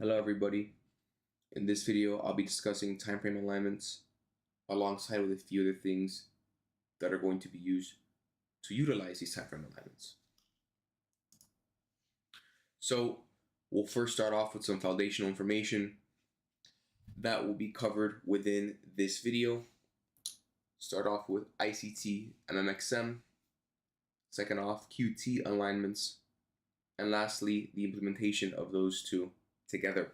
Hello everybody. In this video, I'll be discussing time frame alignments alongside with a few other things that are going to be used to utilize these time frame alignments. So we'll first start off with some foundational information that will be covered within this video. Start off with ICT and MMXM. Second off, QT alignments. And lastly, the implementation of those two together.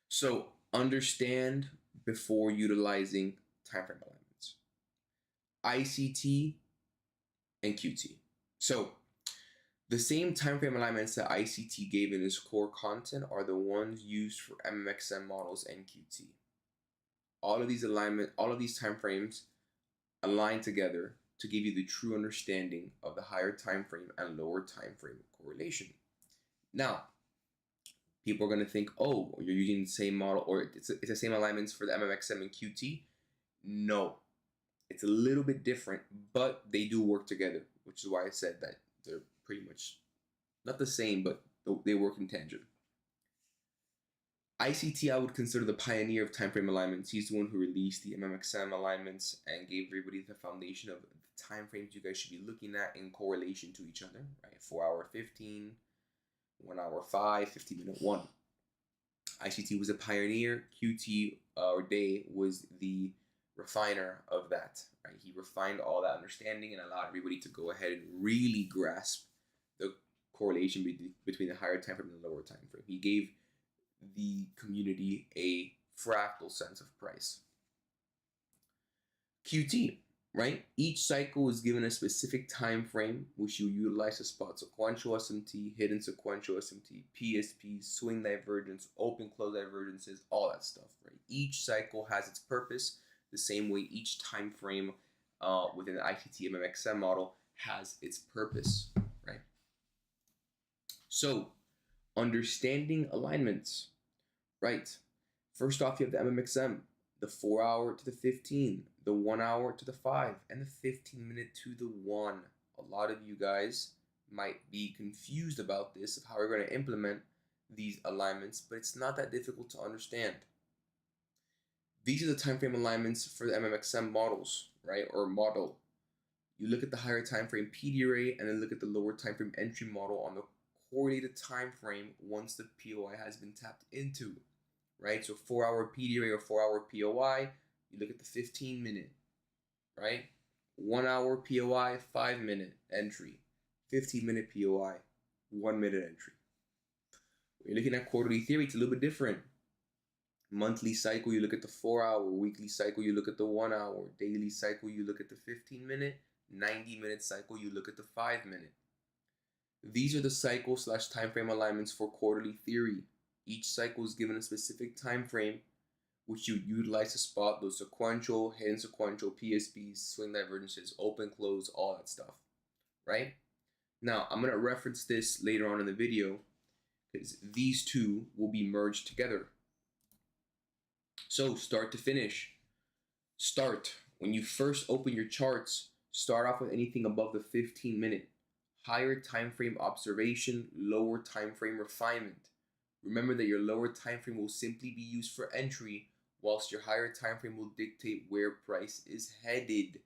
So understand before utilizing time frame alignments. ICT and QT. So the same time frame alignments that ICT gave in its core content are the ones used for MMXM models and QT. All of these time frames align together to give you the true understanding of the higher time frame and lower time frame correlation. Now, people are going to think, oh, you're using the same model, or it's the same alignments for the MMXM and QT. No, it's a little bit different, but they do work together, which is why I said that they're pretty much not the same, but they work in tangent. ICT, I would consider the pioneer of time frame alignments. He's the one who released the MMXM alignments and gave everybody the foundation of the time frames you guys should be looking at in correlation to each other, right? 4 hour 15, 1 hour 5, 15-minute 1. ICT was a pioneer. QT or Day was the refiner of that, right? He refined all that understanding and allowed everybody to go ahead and really grasp the correlation between the higher time frame and the lower time frame. He gave the community a fractal sense of price. QT, right? Each cycle is given a specific time frame which you utilize to spot sequential SMT, hidden sequential SMT, PSP, swing divergence, open close divergences, all that stuff, right? Each cycle has its purpose, the same way each time frame within the ICT MMXM model has its purpose, right? So understanding alignments, right? First off, you have the MMXM, the 4 hour to the 15, the 1 hour to the 5, and the 15-minute to the 1. A lot of you guys might be confused about this, of how we're going to implement these alignments, but it's not that difficult to understand. These are the time frame alignments for the MMXM models, right? Or model. You look at the higher time frame PD array and then look at the lower time frame entry model on the correlated time frame once the POI has been tapped into, right? So 4 hour PD array or 4 hour POI, you look at the 15-minute, right? 1 hour POI, 5-minute entry. 15-minute POI, 1-minute entry. When you're looking at quarterly theory, it's a little bit different. Monthly cycle, you look at the 4 hour. Weekly cycle, you look at the 1 hour. Daily cycle, you look at the 15-minute. 90-minute cycle, you look at the 5-minute. These are the cycle / time frame alignments for quarterly theory. Each cycle is given a specific time frame which you utilize to spot those sequential, hidden sequential, PSPs, swing divergences, open, close, all that stuff, right? Now, I'm going to reference this later on in the video because these two will be merged together. So, start to finish. Start. When you first open your charts, start off with anything above the 15-minute. Higher time frame observation, lower time frame refinement. Remember that your lower time frame will simply be used for entry, whilst your higher time frame will dictate where price is headed.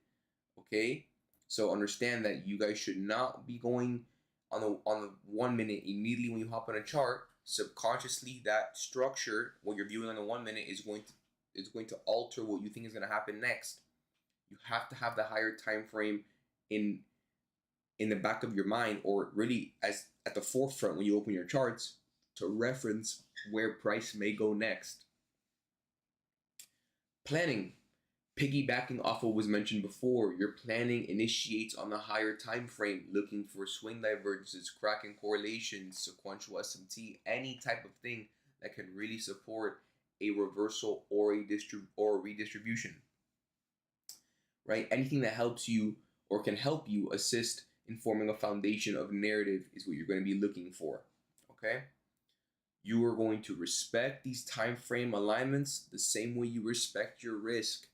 Okay? So understand that you guys should not be going on the 1 minute immediately when you hop on a chart. Subconsciously, that structure, what you're viewing on the 1 minute, is going to alter what you think is going to happen next. You have to have the higher time frame in the back of your mind, or really as at the forefront when you open your charts, to reference where price may go next. Planning, piggybacking off what was mentioned before, your planning initiates on the higher time frame, looking for swing divergences, cracking correlations, sequential SMT, any type of thing that can really support a reversal or a redistribution, right? Anything that helps you or can help you assist in forming a foundation of narrative is what you're going to be looking for, okay? You are going to respect these time frame alignments the same way you respect your risk.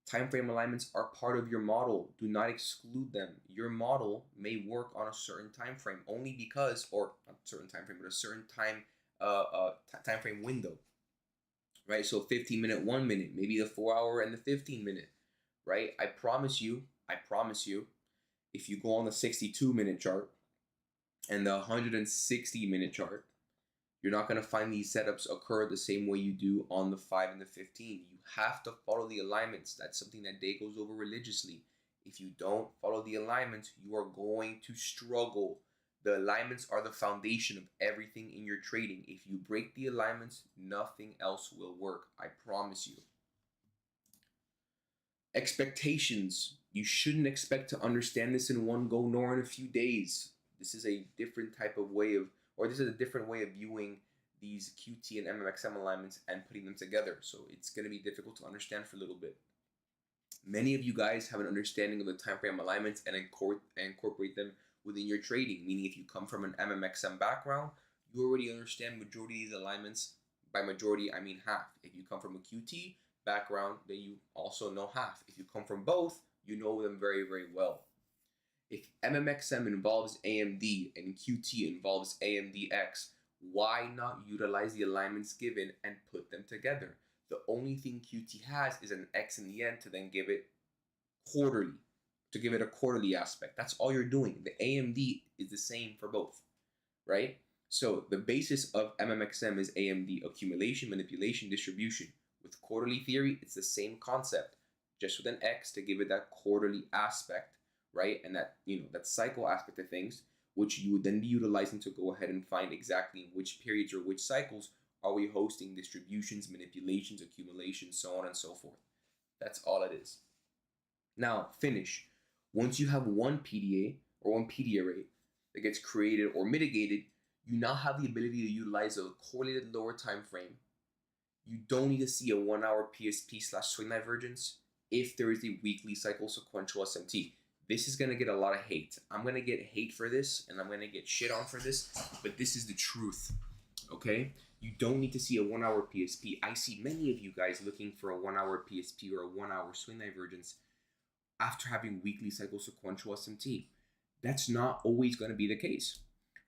Time frame alignments are part of your model. Do not exclude them. Your model may work on a certain time frame only because, or certain time frame, but a certain time frame window, right? So 15 minute, 1 minute, maybe the 4 hour and the 15 minute, right? I promise you, if you go on the 62 minute chart and the 160 minute chart, you're not going to find these setups occur the same way you do on the 5 and the 15. You have to follow the alignments. That's something that Day goes over religiously. If you don't follow the alignments, you are going to struggle. The alignments are the foundation of everything in your trading. If you break the alignments, nothing else will work. I promise you. Expectations. You shouldn't expect to understand this in one go nor in a few days. This is a different type of way of, or this is a different way of viewing these QT and MMXM alignments and putting them together. So it's going to be difficult to understand for a little bit. Many of you guys have an understanding of the time frame alignments and incorporate them within your trading. Meaning, if you come from an MMXM background, you already understand majority of these alignments. By majority, I mean half. If you come from a QT background, then you also know half. If you come from both, you know them very, very well. If MMXM involves AMD and QT involves AMDX, why not utilize the alignments given and put them together? The only thing QT has is an X in the end to then give it quarterly, to give it a quarterly aspect. That's all you're doing. The AMD is the same for both, right? So the basis of MMXM is AMD, accumulation, manipulation, distribution. With quarterly theory, it's the same concept, just with an X to give it that quarterly aspect, right? And that, that cycle aspect of things, which you would then be utilizing to go ahead and find exactly in which periods or which cycles are we hosting distributions, manipulations, accumulations, so on and so forth. That's all it is. Now, finish. Once you have one PDA or one PD array that gets created or mitigated, you now have the ability to utilize a correlated lower time frame. You don't need to see a 1 hour PSP/swing divergence if there is a weekly cycle sequential SMT. This is going to get a lot of hate. I'm going to get hate for this and I'm going to get shit on for this, but this is the truth, okay? You don't need to see a 1 hour PSP. I see many of you guys looking for a 1 hour PSP or a 1 hour swing divergence after having weekly cycle sequential SMT. That's not always going to be the case,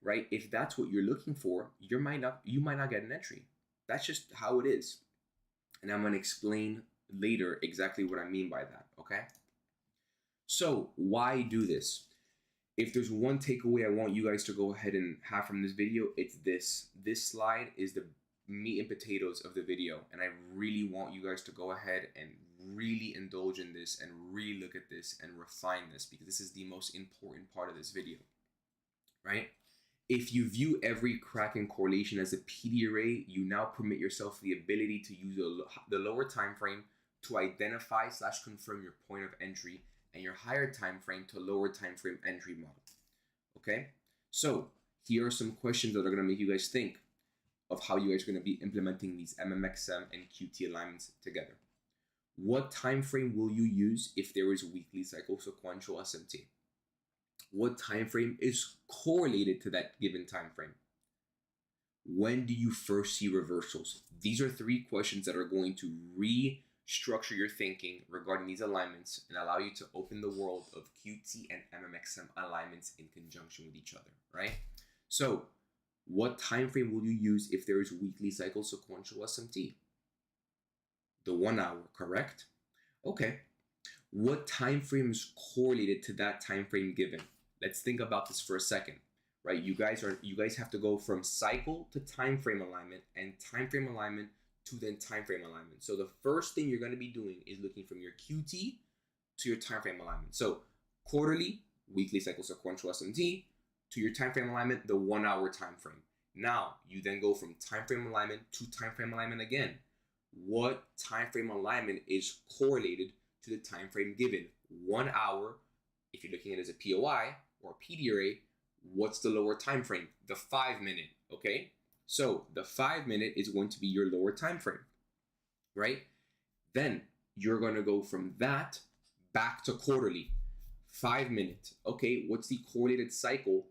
right? If that's what you're looking for, you might not get an entry. That's just how it is. And I'm going to explain later exactly what I mean by that, okay? So why do this? If there's one takeaway I want you guys to go ahead and have from this video, it's this. This slide is the meat and potatoes of the video. And I really want you guys to go ahead and really indulge in this and really look at this and refine this, because this is the most important part of this video, right? If you view every crack in correlation as a PD array, you now permit yourself the ability to use the lower time frame to identify/confirm your point of entry and your higher time frame to lower time frame entry model. Okay, so here are some questions that are going to make you guys think of how you guys are going to be implementing these MMXM and QT alignments together. What time frame will you use if there is weekly cycle sequential SMT? What time frame is correlated to that given time frame? When do you first see reversals? These are 3 questions that are going to restructure your thinking regarding these alignments and allow you to open the world of QT and MMXM alignments in conjunction with each other, right? So, what time frame will you use if there is weekly cycle sequential SMT? The 1 hour, correct? Okay. What time frame is correlated to that time frame given? Let's think about this for a second, right? You guys have to go from cycle to time frame alignment and time frame alignment to then time frame alignment. So the first thing you're going to be doing is looking from your QT to your time frame alignment. So quarterly, weekly cycle sequential SMT to your time frame alignment, the 1 hour time frame. Now you then go from time frame alignment to time frame alignment again. What time frame alignment is correlated to the time frame given? 1 hour. If you're looking at it as a POI or a PD array, what's the lower time frame? The 5 minute, okay? So the 5 minute is going to be your lower time frame, right? Then you're going to go from that back to quarterly. 5 minute, okay, what's the correlated cycle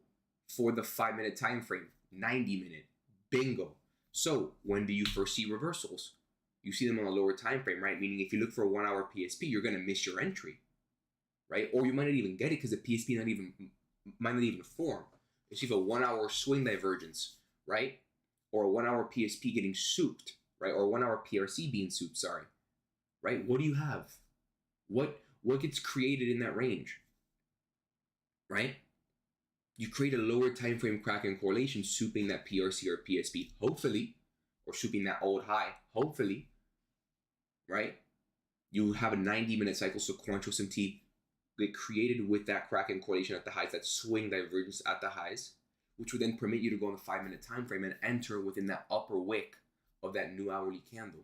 for the 5 minute time frame? 90 minute, bingo. So when do you first see reversals? You see them on a lower time frame, right? Meaning if you look for a 1 hour PSP, you're going to miss your entry, right? Or you might not even get it because the PSP might not even form. If you have a 1 hour swing divergence, right? Or a 1 hour PSP getting souped, right? Or a 1 hour PRC being souped, sorry, right? What do you have? What gets created in that range, right? You create a lower time frame Kraken correlation, souping that PRC or PSP, hopefully, or souping that old high, hopefully, right? You have a 90-minute cycle sequential SMT get created with that Kraken correlation at the highs, that swing divergence at the highs, which would then permit you to go on the 5-minute time frame and enter within that upper wick of that new hourly candle.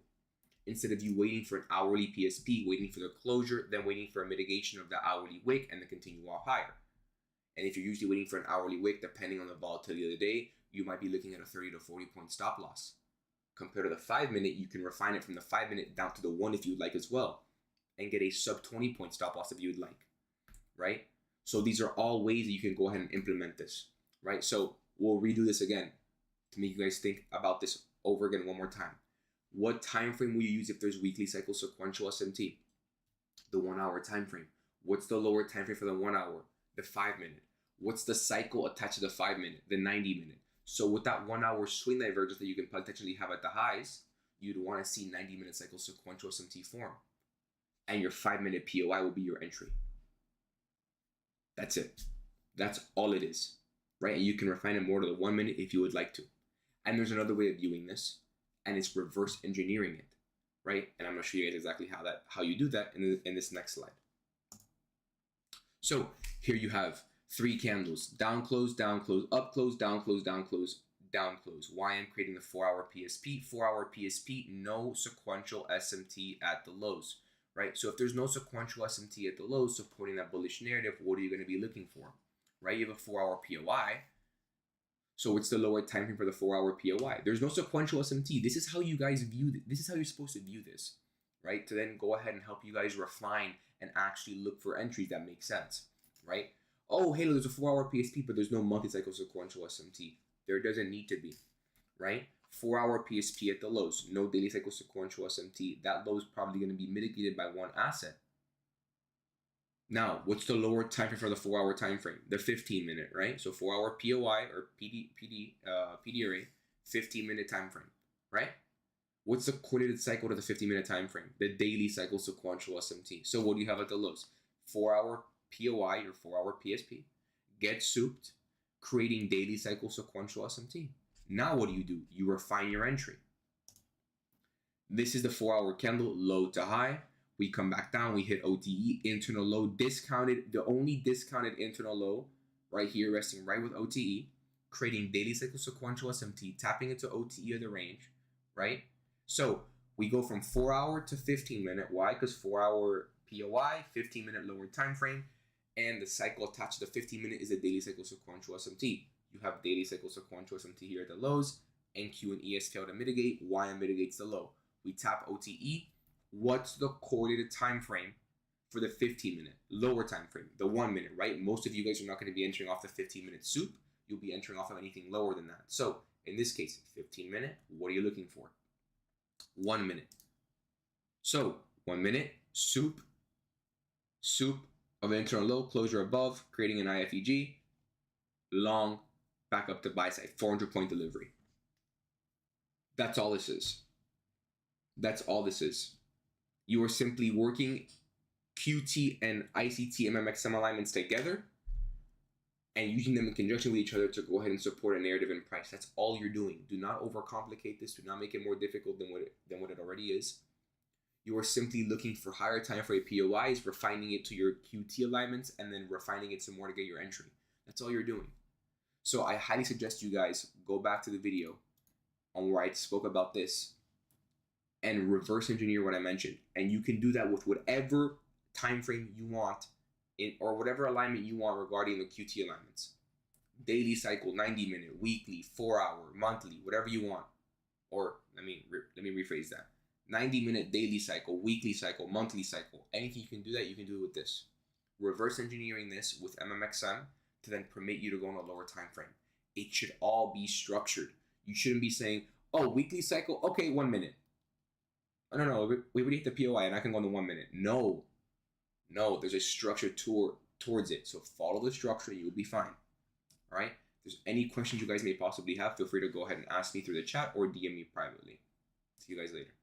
Instead of you waiting for an hourly PSP, waiting for the closure, then waiting for a mitigation of the hourly wick and then continue off higher. And if you're usually waiting for an hourly wick, depending on the volatility of the day, you might be looking at a 30 to 40 point stop loss. Compared to the 5-minute, you can refine it from the 5-minute down to the 1 if you'd like as well, and get a sub 20 point stop loss if you'd like, right? So these are all ways that you can go ahead and implement this, right? So we'll redo this again to make you guys think about this over again one more time. What time frame will you use if there's weekly cycle sequential SMT? The 1 hour time frame. What's the lower time frame for the 1 hour? The 5-minute. What's the cycle attached to the 5-minute? The 90-minute. So with that 1 hour swing divergence that you can potentially have at the highs, you'd want to see 90-minute cycle sequential SMT form. And your 5-minute POI will be your entry. That's it. That's all it is, right? And you can refine it more to the 1 minute if you would like to. And there's another way of viewing this, and it's reverse engineering it, right? And I'm going to show you guys exactly how you do that in this next slide. So here you have 3 candles: down close, up close, down close, down close, down close. Why I'm creating the 4 hour PSP? 4 hour PSP, no sequential SMT at the lows, right? So if there's no sequential SMT at the lows supporting that bullish narrative, what are you going to be looking for, right? You have a 4 hour POI. So what's the lower time frame for the 4 hour POI? There's no sequential SMT. This is how you guys view this. This is how you're supposed to view this, right? To then go ahead and help you guys refine and actually look for entries that make sense, right? Oh, hey, there's a 4 hour PSP, but there's no multi-cycle sequential SMT. There doesn't need to be, right? 4 hour PSP at the lows, no daily cycle sequential SMT. That low is probably going to be mitigated by one asset. Now, what's the lower time frame for the 4 hour time frame? The 15-minute, right? So 4 hour POI or PDRA, 15-minute time frame, right? What's the correlated cycle to the 15-minute time frame? The daily cycle sequential SMT. So what do you have at the lows? 4 hour POI or 4 hour PSP get souped, creating daily cycle sequential SMT. Now what do? You refine your entry. This is the 4 hour candle, low to high. We come back down, we hit OTE, internal low, discounted, the only discounted internal low right here, resting right with OTE, creating daily cycle sequential SMT, tapping into OTE of the range, right? So we go from 4 hour to 15-minute. Why? Because 4 hour POI, 15-minute lower time frame, and the cycle attached to the 15-minute is a daily cycle sequential SMT. You have daily cycle sequential SMT here at the lows, NQ and ES fail to mitigate. YM mitigates the low. We tap OTE. What's the correlated time frame for the 15-minute? Lower time frame, the 1 minute, right? Most of you guys are not going to be entering off the 15-minute soup. You'll be entering off of anything lower than that. So in this case, 15-minute, what are you looking for? 1 minute. So 1 minute, soup of internal low, closure above, creating an IFEG, long, back up to buy side, 400 point delivery. That's all this is. That's all this is. You are simply working QT and ICT MMXM alignments together and using them in conjunction with each other to go ahead and support a narrative and price. That's all you're doing. Do not overcomplicate this. Do not make it more difficult than what it already is. You are simply looking for higher time frame POIs, refining it to your QT alignments, and then refining it some more to get your entry. That's all you're doing. So I highly suggest you guys go back to the video on where I spoke about this and reverse engineer what I mentioned. And you can do that with whatever time frame you want or whatever alignment you want regarding the QT alignments. Daily cycle, 90-minute, weekly, 4 hour, monthly, whatever you want. Or let me rephrase that. 90-minute daily cycle, weekly cycle, monthly cycle. Anything you can do that, you can do it with this. Reverse engineering this with MMXM to then permit you to go on a lower time frame. It should all be structured. You shouldn't be saying, oh, weekly cycle, okay, 1 minute. No, we already hit the POI and I can go in the 1 minute. No, there's a structure towards it. So follow the structure, you'll be fine. All right? there's any questions you guys may possibly have, feel free to go ahead and ask me through the chat or DM me privately. See you guys later.